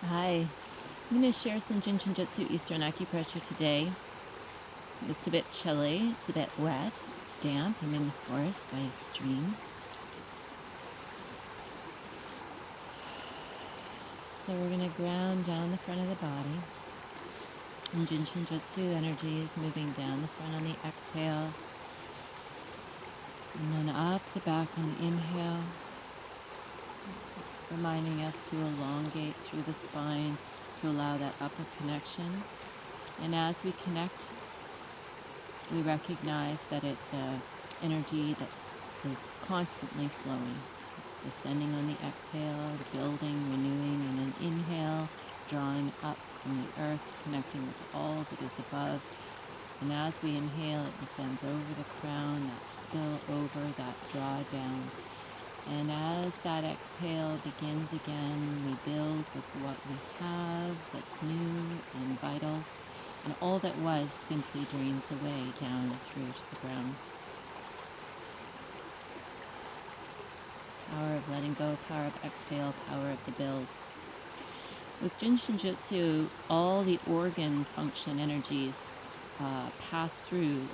Hi, I'm going to share some Jin Shin Jyutsu Eastern Acupressure today. It's a bit chilly, it's a bit wet, it's damp. I'm in the forest by a stream. So we're going to ground down the front of the body. And Jin Shin Jyutsu energy is moving down the front on the exhale. And then up the back on the inhale. Reminding us to elongate through the spine to allow that upper connection. And as we connect, we recognize that it's an energy that is constantly flowing. It's descending on the exhale, building, renewing, and an inhale, drawing up from the earth, connecting with all that is above. And as we inhale, it descends over the crown, that spill over, that draw down. And as that exhale begins again, we build with what we have that's new and vital. And all that was simply drains away down through to the ground. Power of letting go, power of exhale, power of the build. With Jin Shin Jyutsu, all the organ function energies pass through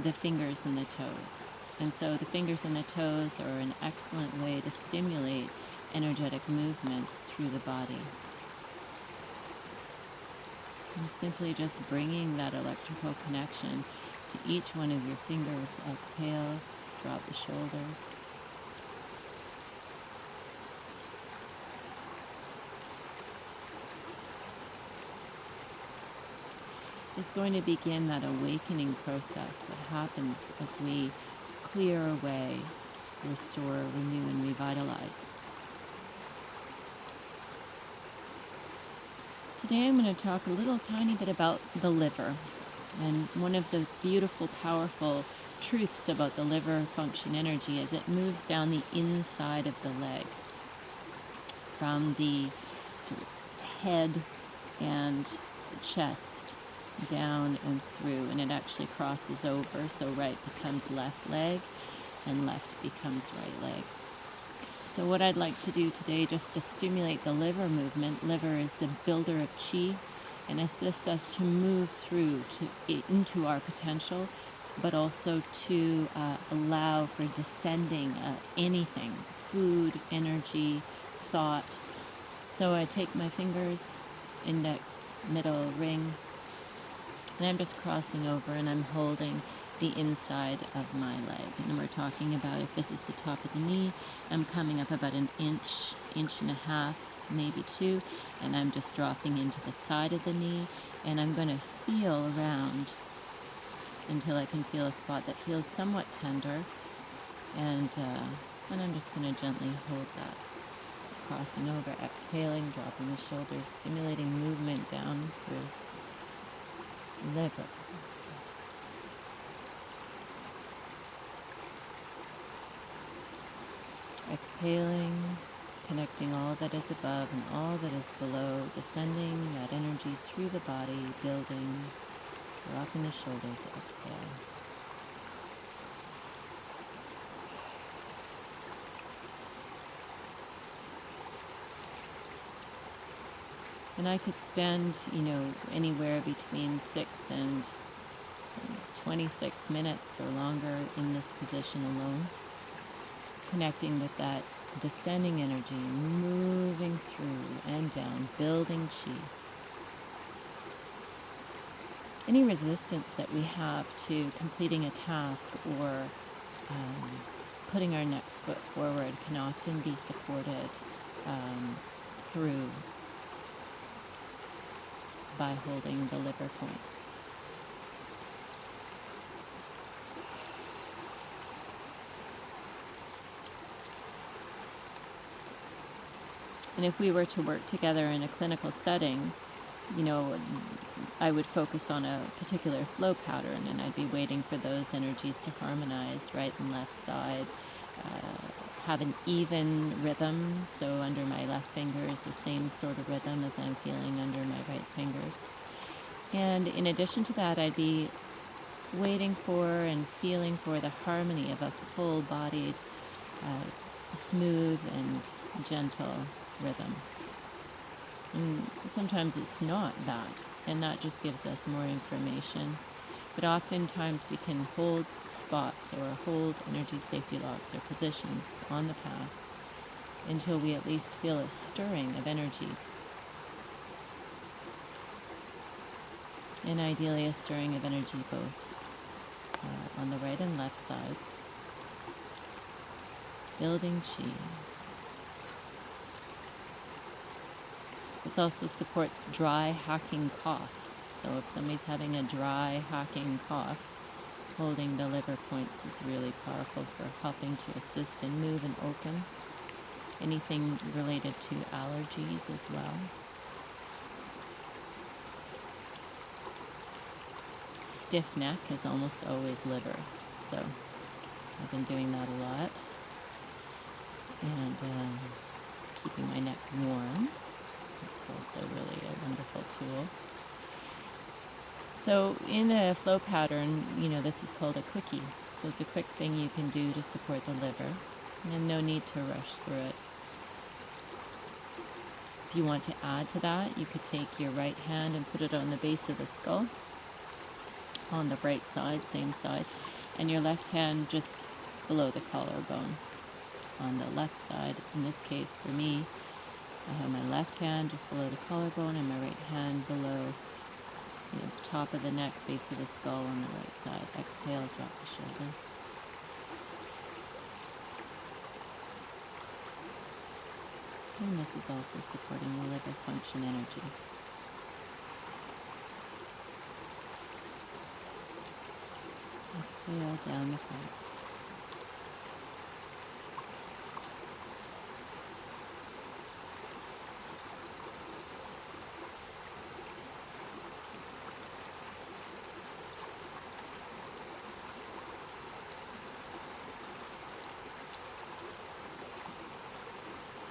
the fingers and the toes. And so the fingers and the toes are an excellent way to stimulate energetic movement through the body. And simply just bringing that electrical connection to each one of your fingers. Exhale, drop the shoulders. Is going to begin that awakening process that happens as we clear away, restore, renew, and revitalize. Today I'm going to talk a little tiny bit about the liver. And one of the beautiful, powerful truths about the liver function energy is it moves down the inside of the leg from the sort of head and chest down and through, and it actually crosses over, so right becomes left leg and left becomes right leg. So what I'd like to do today, just to stimulate the liver movement. Liver is the builder of chi and assists us to move through into our potential, but also to allow for descending anything, food, energy, thought. So I take my fingers, index, middle, ring, and I'm just crossing over and I'm holding the inside of my leg. And we're talking about, if this is the top of the knee, I'm coming up about an inch and a half, maybe 2, and I'm just dropping into the side of the knee, and I'm going to feel around until I can feel a spot that feels somewhat tender, and I'm just going to gently hold that. Crossing over, exhaling, dropping the shoulders, stimulating movement down through liver. Exhaling, connecting all that is above and all that is below, descending that energy through the body, building, dropping the shoulders, exhale. And I could spend, anywhere between 6 and 26 minutes or longer in this position alone, connecting with that descending energy, moving through and down, building chi. Any resistance that we have to completing a task or putting our next foot forward can often be supported through by holding the liver points. And if we were to work together in a clinical setting, I would focus on a particular flow pattern, and I'd be waiting for those energies to harmonize, right and left side, have an even rhythm. So under my left fingers, the same sort of rhythm as I'm feeling under my right fingers. And in addition to that, I'd be waiting for and feeling for the harmony of a full-bodied, smooth and gentle rhythm. And sometimes it's not that, and that just gives us more information. But oftentimes we can hold spots or hold energy safety locks or positions on the path until we at least feel a stirring of energy. And ideally a stirring of energy both on the right and left sides, building chi. This also supports dry, hacking cough. So if somebody's having a dry, hacking cough, holding the liver points is really powerful for helping to assist and move and open. Anything related to allergies as well. Stiff neck is almost always liver, so I've been doing that a lot. And keeping my neck warm. It's also really a wonderful tool. So in a flow pattern, this is called a quickie. So it's a quick thing you can do to support the liver, and no need to rush through it. If you want to add to that, you could take your right hand and put it on the base of the skull, on the right side, same side, and your left hand just below the collarbone. On the left side, in this case for me, I have my left hand just below the collarbone and my right hand below the top of the neck, base of the skull on the right side. Exhale, drop the shoulders. And this is also supporting the liver function energy. Exhale down the front.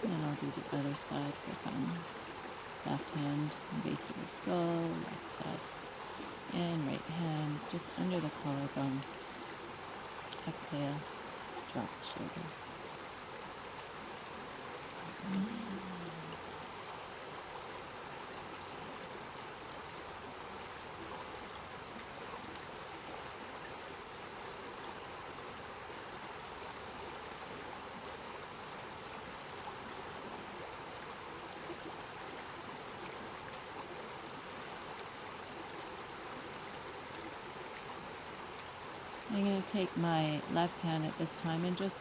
And I'll do the other side for fun. Left hand, base of the skull, left side, and right hand just under the collarbone. Exhale, drop the shoulders. I'm going to take my left hand at this time and just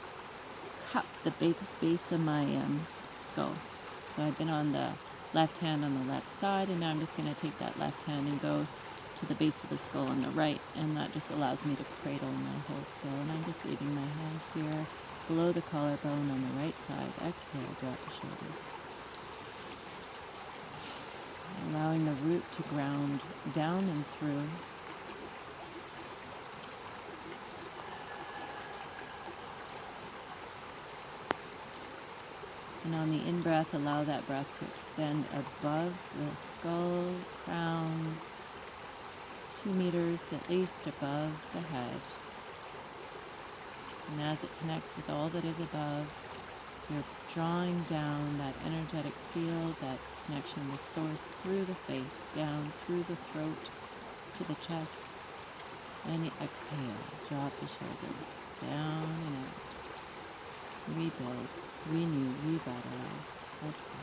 cup the base of my skull. So I've been on the left hand on the left side, and now I'm just going to take that left hand and go to the base of the skull on the right, and that just allows me to cradle my whole skull. And I'm just leaving my hand here below the collarbone on the right side. Exhale, drop the shoulders. Allowing the root to ground down and through. And on the in-breath, allow that breath to extend above the skull, crown, 2 meters at least above the head. And as it connects with all that is above, you're drawing down that energetic field, that connection with source through the face, down through the throat to the chest. And you exhale, drop the shoulders, down and out. Rebuild. Renew, revitalize, exhale.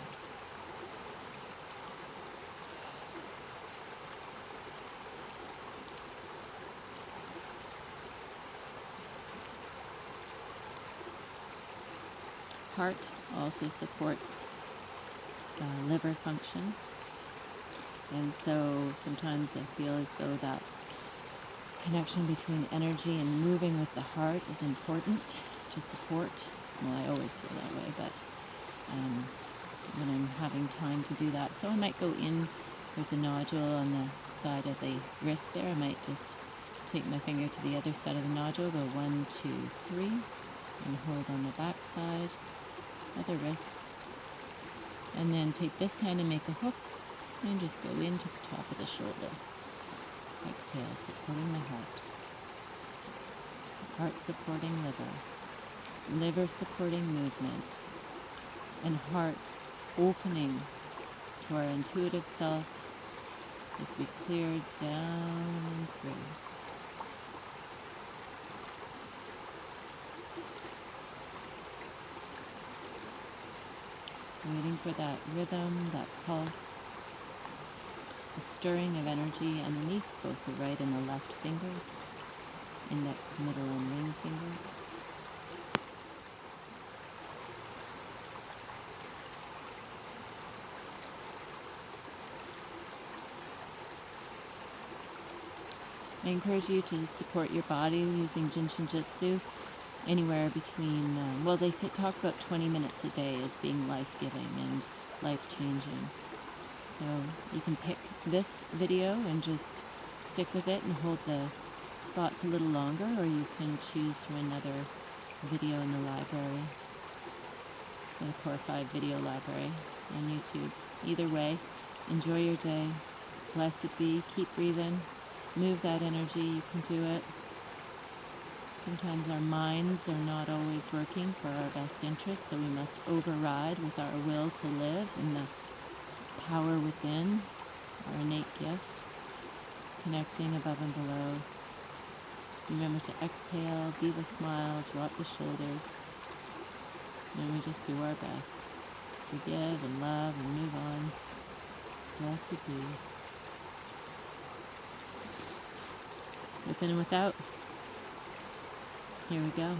Heart also supports liver function, and so sometimes I feel as though that connection between energy and moving with the heart is important to support. Well, I always feel that way, but when I'm having time to do that. So I might go in, there's a nodule on the side of the wrist there. I might just take my finger to the other side of the nodule, go 1, 2, 3, and hold on the back side of the wrist. And then take this hand and make a hook, and just go into the top of the shoulder. Exhale, supporting the heart. Heart supporting liver. Liver supporting movement, and heart opening to to our intuitive self as we clear down and through. Waiting for that rhythm, that pulse, the stirring of energy underneath both the right and the left fingers, index, middle, and ring fingers. I encourage you to support your body using Jin Shin Jyutsu anywhere between, talk about 20 minutes a day as being life-giving and life-changing. So you can pick this video and just stick with it and hold the spots a little longer, or you can choose from another video in the library, the Core 5 video library on YouTube. Either way, enjoy your day. Blessed be. Keep breathing. Move that energy. You can do it. Sometimes our minds are not always working for our best interests, so we must override with our will to live in the power within, our innate gift, connecting above and below. Remember to exhale, be the smile, drop the shoulders, and we just do our best. Forgive and love and move on. Blessed be. Within and without. Here we go.